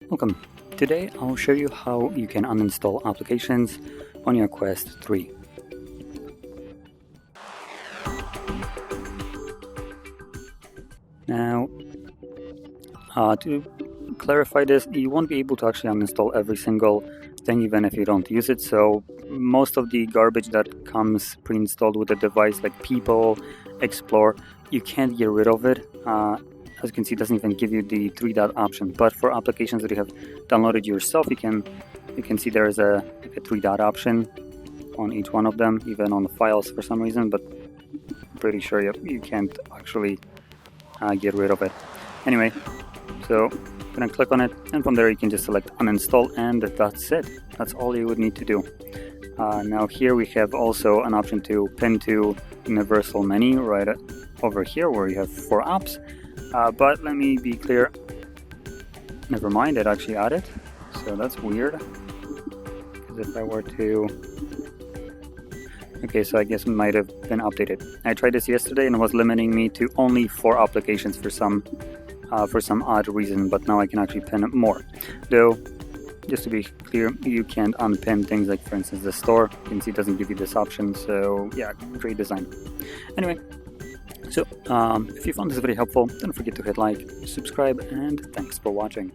Welcome. Today I'll show you how you can uninstall applications on your Quest 3. Now, to clarify this, you won't be able to actually uninstall every single thing even if you don't use it. So most of the garbage that comes pre-installed with the device, like People, Explore, you can't get rid of it. As you can see, it doesn't even give you the three-dot option. But for applications that you have downloaded yourself, you can see there is a three-dot option on each one of them, even on the files for some reason. But I'm pretty sure you can't actually get rid of it. Anyway, so I'm gonna click on it, and from there you can just select uninstall, and that's it. That's all you would need to do. Now here we have also an option to pin to universal menu right over here where you have 4 apps. But let me be clear. Never mind, it actually added. So that's weird. Because if I were to... Okay, so I guess it might have been updated. I tried this yesterday and it was limiting me to only 4 applications for some odd reason, but now I can actually pin more. Though, just to be clear, you can't unpin things like, for instance, the store. You can see it doesn't give you this option, so yeah, great design. Anyway, so if you found this video helpful, don't forget to hit like, subscribe, and thanks for watching.